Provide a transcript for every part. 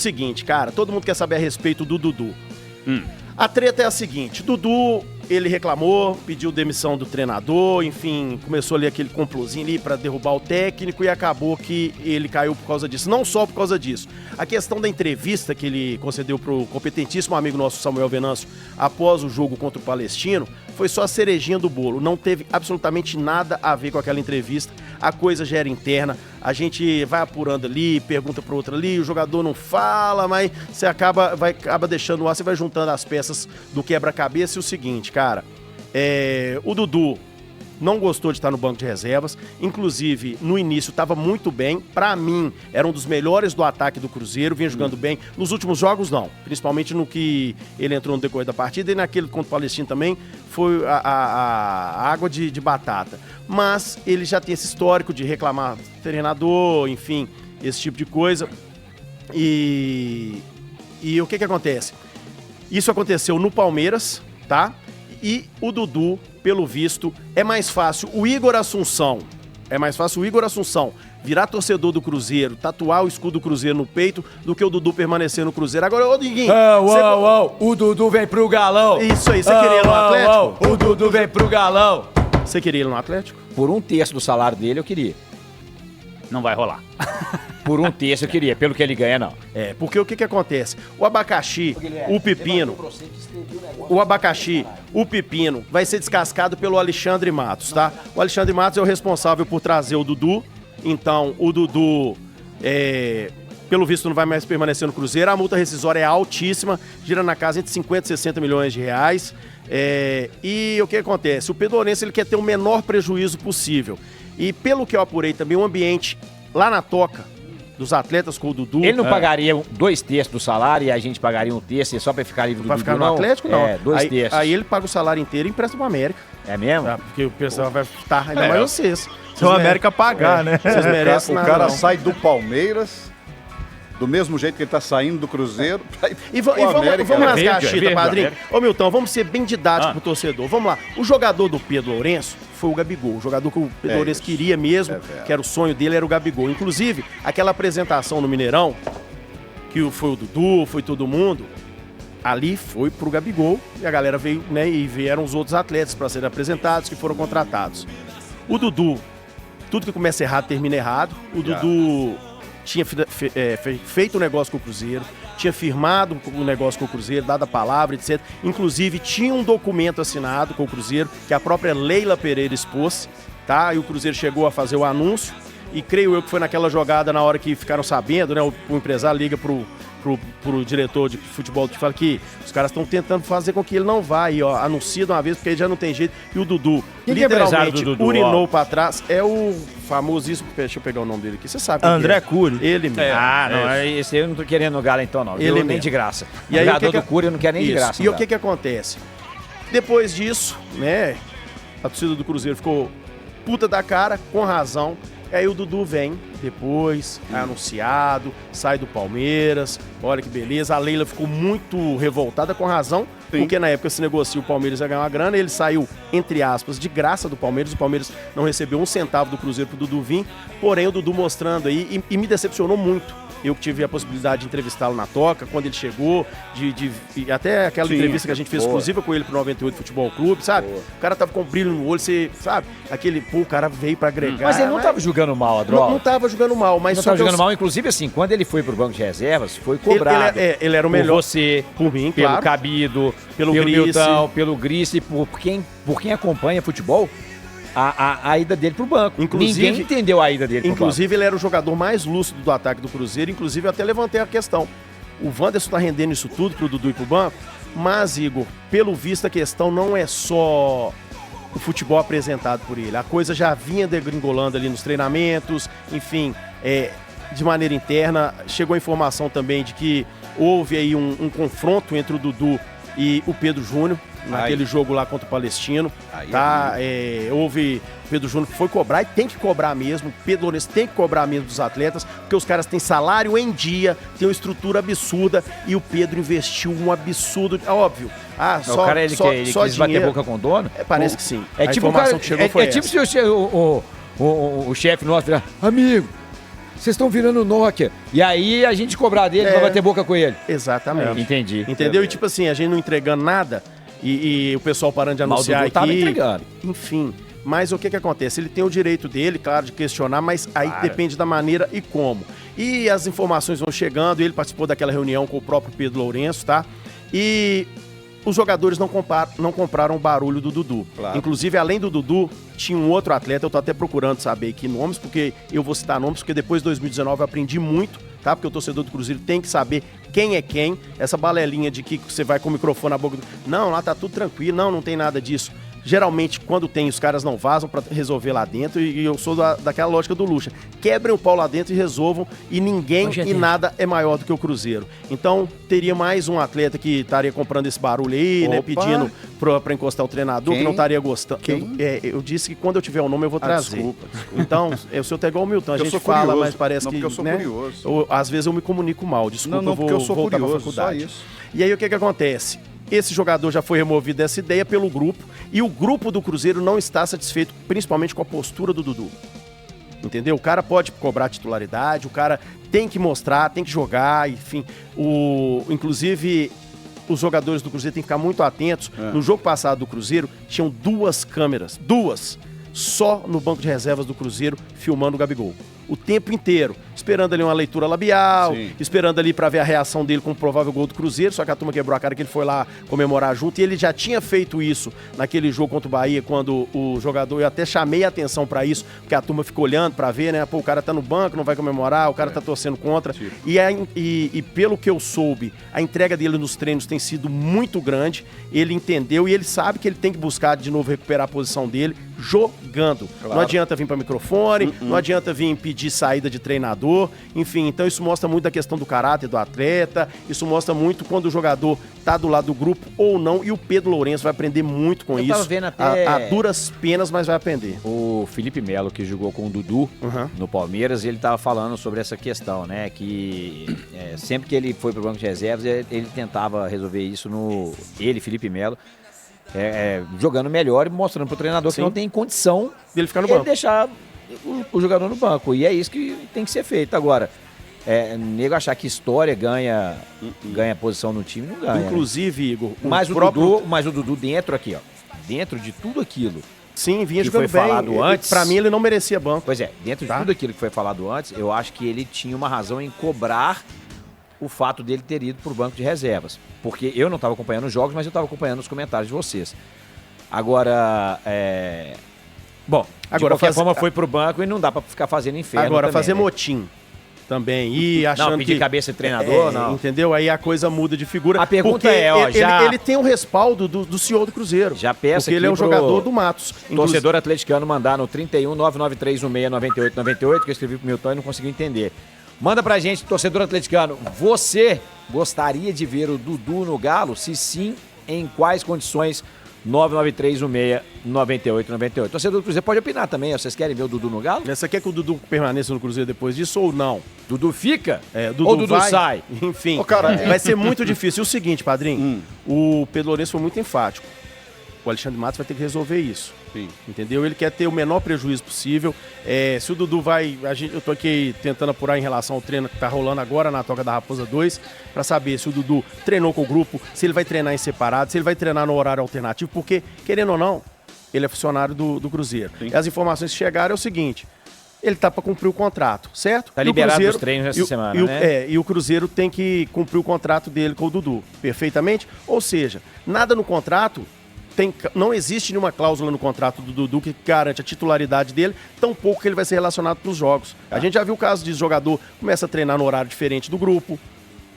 Seguinte, cara, todo mundo quer saber a respeito do Dudu. A treta é a seguinte, Dudu, ele reclamou, pediu demissão do treinador, enfim, começou ali aquele complôzinho ali pra derrubar o técnico e acabou que ele caiu por causa disso. Não só por causa disso. A questão da entrevista que ele concedeu pro competentíssimo amigo nosso Samuel Venâncio após o jogo contra o Palestino foi só a cerejinha do bolo. Não teve absolutamente nada a ver com aquela entrevista. A coisa já era interna. A gente vai apurando ali, pergunta pro outro ali, o jogador não fala, mas você acaba deixando lá, você vai juntando as peças do quebra-cabeça. E o seguinte, cara, o Dudu não gostou de estar no banco de reservas, inclusive no início estava muito bem, pra mim era um dos melhores do ataque do Cruzeiro, vinha jogando bem, nos últimos jogos não, principalmente no que ele entrou no decorrer da partida e naquele contra o Palestino também foi a água de batata, mas ele já tem esse histórico de reclamar do treinador, enfim, esse tipo de coisa, e o que acontece? Isso aconteceu no Palmeiras, tá? E o Dudu, pelo visto, é mais fácil o Igor Assunção virar torcedor do Cruzeiro, tatuar o escudo do Cruzeiro no peito, do que o Dudu permanecer no Cruzeiro. Agora, ô Diguinho... O Dudu vem pro galão. Isso aí, você queria ir no Atlético? O Dudu vem pro galão. Você queria ir no Atlético? Por 1/3 do salário dele, eu queria. Não vai rolar. Por 1/3 eu queria, pelo que ele ganha, não. Porque o que acontece? O abacaxi, o pepino... O pepino vai ser descascado pelo Alexandre Matos, tá? O Alexandre Matos é o responsável por trazer o Dudu. Então, o Dudu, pelo visto, não vai mais permanecer no Cruzeiro. A multa rescisória é altíssima, gira na casa entre 50 e 60 milhões de reais. E o que acontece? O Pelourense ele quer ter o menor prejuízo possível. E pelo que eu apurei também, o ambiente lá na toca dos atletas com o Dudu... Ele não pagaria 2/3 do salário e a gente pagaria 1/3 só pra ficar livre do Dudu, ficar no Atlético, não. 2/3. Aí ele paga o salário inteiro e empresta pro América. É mesmo? Porque o pessoal vai estar, ainda mais vocês. Se o América pagar, né? Vocês merecem O cara sai do Palmeiras, do mesmo jeito que ele tá saindo do Cruzeiro. E vamos rasgar a chita, padrinho. Ô, Milton, vamos ser bem didáticos pro torcedor. Vamos lá. O jogador do Pedro Lourenço foi o Gabigol. O jogador que o Pedro Lourenço queria mesmo, que era o sonho dele, era o Gabigol. Inclusive, aquela apresentação no Mineirão, que foi o Dudu, foi todo mundo, ali foi pro Gabigol e a galera veio, né, e vieram os outros atletas para serem apresentados, que foram contratados. O Dudu, tudo que começa errado termina errado. O Dudu tinha feito um negócio com o Cruzeiro, tinha firmado um negócio com o Cruzeiro, dado a palavra, etc. Inclusive, tinha um documento assinado com o Cruzeiro, que a própria Leila Pereira expôs, tá? E o Cruzeiro chegou a fazer o anúncio, e creio eu que foi naquela jogada, na hora que ficaram sabendo, né? O empresário liga pro diretor de futebol que fala que os caras estão tentando fazer com que ele não vá aí, ó, anuncia de uma vez, porque ele já não tem jeito. E o Dudu, literalmente, urinou pra trás. É o famosíssimo, deixa eu pegar o nome dele aqui, você sabe. André Cury. Ele mesmo. Esse eu não tô querendo no Galo então, não. Ele nem mesmo. de graça. E aí, o jogador do Cury eu não quero nem de graça. E o que acontece? Depois disso, né, a torcida do Cruzeiro ficou puta da cara, com razão. Aí o Dudu vem depois, é anunciado, sai do Palmeiras, olha que beleza. A Leila ficou muito revoltada, com razão, porque na época se negocia o Palmeiras ia ganhar uma grana, ele saiu, entre aspas, de graça do Palmeiras, o Palmeiras não recebeu um centavo do Cruzeiro pro Dudu vir, porém o Dudu mostrando aí, e me decepcionou muito. Eu que tive a possibilidade de entrevistá-lo na toca, quando ele chegou, e até aquela entrevista que a gente fez exclusiva com ele pro 98 Futebol Clube, sabe? O cara tava com brilho no olho, você, sabe? O cara veio pra agregar. Mas ele não tava jogando mal, Adrola. Não tava jogando mal, mas não tava jogando mal, inclusive assim, quando ele foi pro banco de reservas, foi cobrado. Ele era o melhor. Por você, por mim, pelo claro. Cabido, pelo Milton, pelo Grice, por quem acompanha futebol. A ida dele pro banco. Ninguém entendeu a ida dele pro banco. Inclusive, ele era o jogador mais lúcido do ataque do Cruzeiro. Inclusive, eu até levantei a questão. O Wanderson tá rendendo isso tudo pro Dudu ir pro banco. Mas, Igor, pelo visto, a questão não é só o futebol apresentado por ele. A coisa já vinha degringolando ali nos treinamentos. Enfim, de maneira interna. Chegou a informação também de que houve aí um confronto entre o Dudu e o Pedro Júnior. Naquele jogo lá contra o Palestino, tá? Houve Pedro Júnior que foi cobrar e tem que cobrar mesmo. Pedro Lourenço tem que cobrar mesmo dos atletas, porque os caras têm salário em dia, tem uma estrutura absurda e o Pedro investiu um absurdo, óbvio. O cara ele quis bater boca com o dono? Parece que sim. A informação que chegou foi essa. Tipo se o chefe nosso virar, amigo, vocês estão virando Nokia. E aí a gente cobrar dele, vai bater boca com ele. Exatamente. Entendi. Entendeu? E tipo assim, a gente não entregando nada e o pessoal parando de anunciar aqui. Tava entregando. Enfim. Mas o que acontece? Ele tem o direito dele, claro, de questionar, mas aí depende da maneira e como. E as informações vão chegando, ele participou daquela reunião com o próprio Pedro Lourenço, tá? E os jogadores não compraram o barulho do Dudu. Claro. Inclusive, além do Dudu, tinha um outro atleta, eu tô até procurando saber aqui nomes, porque eu vou citar nomes, porque depois de 2019 eu aprendi muito, tá? Porque o torcedor do Cruzeiro tem que saber quem é quem. Essa balelinha de que você vai com o microfone na boca do... Não, lá tá tudo tranquilo, não tem nada disso. Geralmente, quando tem, os caras não vazam pra resolver lá dentro e eu sou daquela lógica do Lucha. Quebrem o pau lá dentro e resolvam e ninguém e nada é maior do que o Cruzeiro. Então, teria mais um atleta que estaria comprando esse barulho aí, né, pedindo pra encostar o treinador, que não estaria gostando. Eu disse que quando eu tiver o nome eu vou trazer. Desculpa. Então, o senhor tá igual o Milton, a gente fala, curioso. mas parece não, que... porque eu sou né, curioso. às vezes eu me comunico mal, desculpa, Não, porque eu sou voltar curioso, pra faculdade. só isso. E aí o que acontece? Esse jogador já foi removido dessa ideia pelo grupo e o grupo do Cruzeiro não está satisfeito, principalmente com a postura do Dudu. Entendeu? O cara pode cobrar titularidade, o cara tem que mostrar, tem que jogar, enfim. Inclusive, os jogadores do Cruzeiro têm que ficar muito atentos. No jogo passado do Cruzeiro, tinham 2 câmeras, só no banco de reservas do Cruzeiro, filmando o Gabigol. O tempo inteiro, esperando ali uma leitura labial, esperando ali pra ver a reação dele com o provável gol do Cruzeiro, só que a turma quebrou a cara que ele foi lá comemorar junto, e ele já tinha feito isso naquele jogo contra o Bahia, quando o jogador, eu até chamei a atenção pra isso, porque a turma ficou olhando pra ver, né, pô, o cara tá no banco, não vai comemorar, o cara tá torcendo contra, e pelo que eu soube, a entrega dele nos treinos tem sido muito grande, ele entendeu e ele sabe que ele tem que buscar de novo recuperar a posição dele, jogando. Claro. Não adianta vir para microfone, não adianta vir pedir saída de treinador, enfim, então isso mostra muito da questão do caráter do atleta, isso mostra muito quando o jogador tá do lado do grupo ou não, e o Pedro Lourenço vai aprender muito com isso. Vendo até a duras penas, mas vai aprender. O Felipe Melo, que jogou com o Dudu no Palmeiras, ele tava falando sobre essa questão, né, que sempre que ele foi pro banco de reservas, ele tentava resolver isso Felipe Melo, jogando melhor e mostrando pro treinador que não tem condição dele ficar no banco, deixar o jogador no banco, e é isso que tem que ser feito. Agora, nego achar que história ganha posição no time, não ganha. Inclusive, Igor, mas o Dudu dentro aqui, ó, dentro de tudo aquilo, sim, vinha que jogando foi bem. Falado antes, pra mim ele não merecia banco. Pois é, dentro de tudo aquilo que foi falado antes, eu acho que ele tinha uma razão em cobrar o fato dele ter ido pro banco de reservas. Porque eu não estava acompanhando os jogos, mas eu estava acompanhando os comentários de vocês. Agora, bom, de qualquer forma foi pro banco e não dá para ficar fazendo inferno. Agora, também, fazer né? motim também, e achando não, pedir cabeça de treinador, não. Entendeu? Aí a coisa muda de figura. A pergunta ele tem o respaldo do senhor do Cruzeiro. Já peça porque ele é um jogador do Matos. Torcedor atleticano mandar no 31 99316 9898, que eu escrevi pro Milton e não consegui entender. Manda pra gente, torcedor atleticano, você gostaria de ver o Dudu no Galo? Se sim, em quais condições? 993169898. Torcedor do Cruzeiro pode opinar também, vocês querem ver o Dudu no Galo? Você quer que o Dudu permaneça no Cruzeiro depois disso ou não? Dudu fica? Dudu ou Dudu sai? Enfim, vai ser muito difícil. E o seguinte, padrinho, o Pedro Lourenço foi muito enfático. O Alexandre Matos vai ter que resolver isso. Sim. Entendeu? Ele quer ter o menor prejuízo possível. Se o Dudu vai... eu tô aqui tentando apurar em relação ao treino que tá rolando agora na Toca da Raposa 2, pra saber se o Dudu treinou com o grupo, se ele vai treinar em separado, se ele vai treinar no horário alternativo, porque, querendo ou não, ele é funcionário do Cruzeiro. Sim. E as informações que chegaram é o seguinte: ele tá pra cumprir o contrato, certo? Tá liberado dos treinos essa semana, né? E o Cruzeiro tem que cumprir o contrato dele com o Dudu, perfeitamente? Ou seja, nada no contrato... não existe nenhuma cláusula no contrato do Dudu que garante a titularidade dele, tampouco que ele vai ser relacionado para os jogos. A gente já viu o caso de jogador começa a treinar no horário diferente do grupo,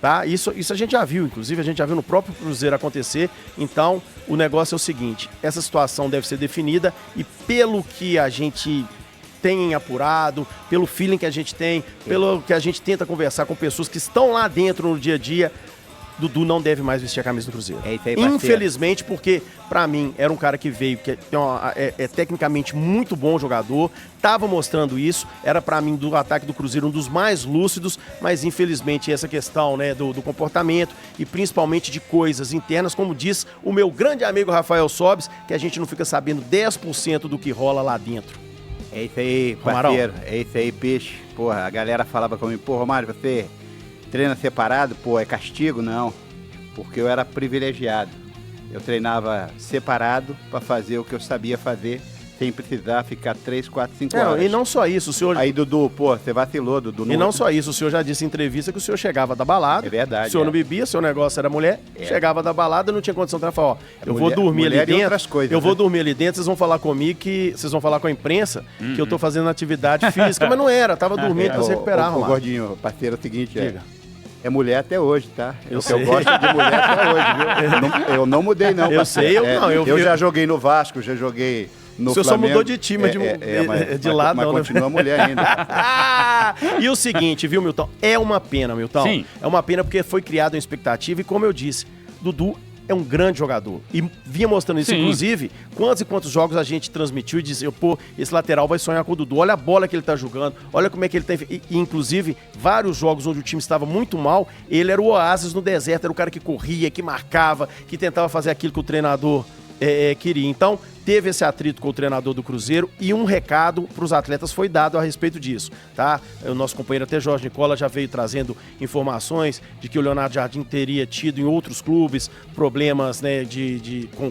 tá? Isso a gente já viu, inclusive a gente já viu no próprio Cruzeiro acontecer. Então, o negócio é o seguinte: essa situação deve ser definida e pelo que a gente tem apurado, pelo feeling que a gente tem, pelo que a gente tenta conversar com pessoas que estão lá dentro no dia a dia, Dudu não deve mais vestir a camisa do Cruzeiro. Infelizmente, porque pra mim era um cara que veio, que é tecnicamente muito bom jogador, tava mostrando isso, era pra mim do ataque do Cruzeiro um dos mais lúcidos, mas infelizmente essa questão, né, do comportamento e principalmente de coisas internas, como diz o meu grande amigo Rafael Sobes, que a gente não fica sabendo 10% do que rola lá dentro. É isso aí, Romarão. parceiro. É isso aí, peixe. Porra, a galera falava comigo, pô, Romário, você treina separado? Pô, é castigo? Não. Porque eu era privilegiado. Eu treinava separado para fazer o que eu sabia fazer, sem precisar ficar 3, 4, 5 horas. E não só isso, o senhor... Aí, Dudu, pô, você vacilou, Dudu. E não só isso, o senhor já disse em entrevista que o senhor chegava da balada. É verdade, O senhor é. não bebia, seu negócio era mulher. Chegava da balada, não tinha condição de falar, ó, eu vou mulher- dormir ali mulher e dentro. outras coisas, eu vou né? dormir ali dentro, vocês vão falar comigo que. Vocês vão falar com a imprensa que eu tô fazendo atividade física, mas não era, tava dormindo pra se recuperar, Ô, Romário. Gordinho, parceiro, é o seguinte, Diga. é mulher até hoje, tá? Eu sei. Eu gosto de mulher até hoje, viu? Eu não mudei, não. Eu parceiro. sei, eu não, eu- já joguei no Vasco, já joguei no O senhor só Flamengo. mudou de time, de lado, mas não, né? continua mulher ainda. E o seguinte, viu, Milton? É uma pena, Milton. Sim. É uma pena porque foi criada uma expectativa e, como eu disse, Dudu é um grande jogador. E vinha mostrando isso, Sim. inclusive, quantos e quantos jogos a gente transmitiu e dizia, pô, esse lateral vai sonhar com o Dudu. Olha a bola que ele tá jogando, olha como é que ele tá... E, inclusive, vários jogos onde o time estava muito mal, ele era o oásis no deserto, era o cara que corria, que marcava, que tentava fazer aquilo que o treinador queria. Então, teve esse atrito com o treinador do Cruzeiro e um recado para os atletas foi dado a respeito disso, tá? O nosso companheiro até Jorge Nicola já veio trazendo informações de que o Leonardo Jardim teria tido em outros clubes problemas, né,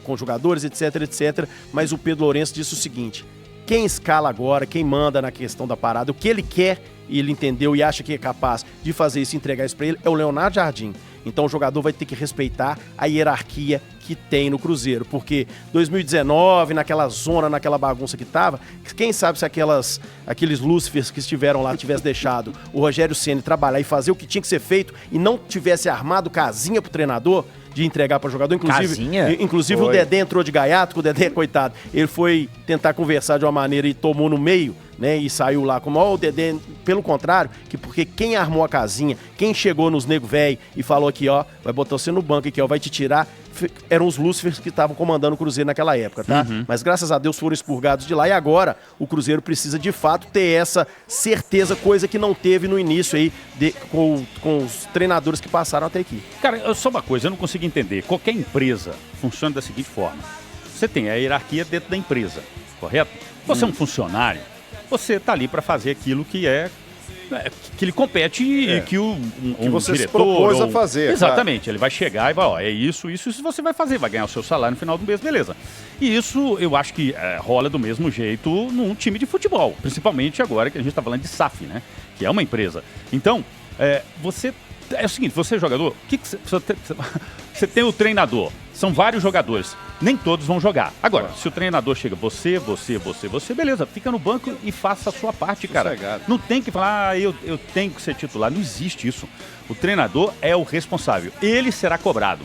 com jogadores, etc, etc. Mas o Pedro Lourenço disse o seguinte: quem escala agora, quem manda na questão da parada, o que ele quer e ele entendeu e acha que é capaz de fazer isso e entregar isso para ele é o Leonardo Jardim. Então o jogador vai ter que respeitar a hierarquia que tem no Cruzeiro, porque 2019, naquela zona, naquela bagunça que tava, quem sabe se aqueles Lúcifers que estiveram lá tivesse deixado o Rogério Ceni trabalhar e fazer o que tinha que ser feito e não tivesse armado casinha pro treinador de entregar para o jogador, Casinha? inclusive o Dedé entrou de gaiato, que o Dedé, coitado, ele foi tentar conversar de uma maneira e tomou no meio, né, e saiu lá como, ó, o Dedé, pelo contrário, porque quem armou a casinha, quem chegou nos nego velho e falou aqui, ó, vai botar você no banco aqui, ó, vai te tirar, eram os Lúcifers que estavam comandando o Cruzeiro naquela época, tá? Mas graças a Deus foram expurgados de lá e agora o Cruzeiro precisa de fato ter essa certeza, coisa que não teve no início aí com os treinadores que passaram até aqui. Cara, só uma coisa, eu não consigo entender. Qualquer empresa funciona da seguinte forma. Você tem a hierarquia dentro da empresa, correto? Você é um funcionário, você está ali para fazer aquilo que que lhe compete e que que você se diretor, propôs a fazer, Exatamente, ele vai chegar e vai, ó, é isso você vai fazer, vai ganhar o seu salário no final do mês, beleza. E isso eu acho que rola do mesmo jeito num time de futebol, principalmente agora que a gente está falando de SAF, né? Que é uma empresa. Então, você... É o seguinte, você é jogador, você tem o treinador, são vários jogadores, nem todos vão jogar. Agora, se o treinador chega, você, beleza, fica no banco e faça a sua parte, cara. Sossegado. Não tem que falar, eu tenho que ser titular, não existe isso. O treinador é o responsável, ele será cobrado.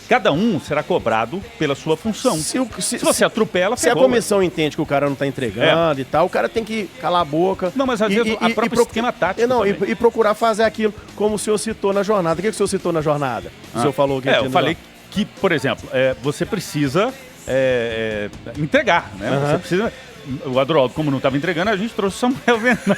Cada um será cobrado pela sua função. Se você atropela, se a comissão entende que o cara não tá entregando e tal, o cara tem que calar a boca. Não, mas às vezes a própria esquema tático e procurar fazer aquilo como o senhor citou na jornada. O que o senhor citou na jornada? O senhor falou que eu falei que, por exemplo, você precisa entregar, né? Você precisa... O Adroaldo, como não estava entregando, a gente trouxe o Samuel Venâncio.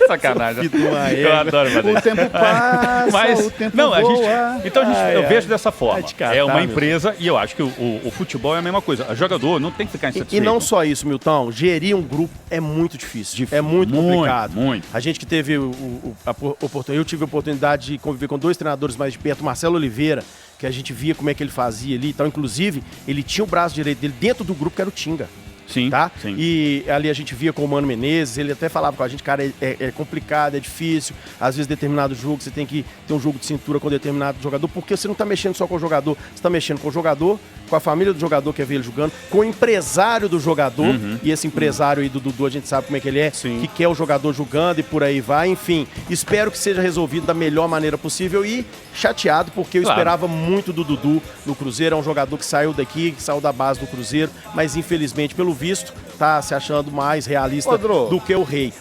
Sacanagem. Eu adoro fazer. O tempo passa, Mas, o tempo não, voa. Então eu vejo dessa forma. catar, É uma meu empresa e eu acho que o futebol é a mesma coisa. O jogador não tem que ficar insatisfeito. E não só isso, Milton. Gerir um grupo é muito difícil. É muito complicado. Muito. A gente que teve a oportunidade, eu tive a oportunidade de conviver com 2 treinadores mais de perto, Marcelo Oliveira, que a gente via como é que ele fazia ali e tal. Inclusive, ele tinha o braço direito dele dentro do grupo, que era o Tinga. Sim, tá? sim. E ali a gente via com o Mano Menezes, ele até falava com a gente, cara, é complicado, é difícil, às vezes determinado jogo você tem que ter um jogo de cintura com determinado jogador, porque você não tá mexendo só com o jogador, você tá mexendo com o jogador, com a família do jogador que é ver ele jogando, com o empresário do jogador, e esse empresário aí do Dudu, a gente sabe como é que ele é, que quer o jogador jogando e por aí vai, enfim, espero que seja resolvido da melhor maneira possível e chateado, porque eu esperava muito do Dudu no Cruzeiro, é um jogador que saiu daqui, que saiu da base do Cruzeiro, mas infelizmente, pelo visto, tá se achando mais realista do que o Rei.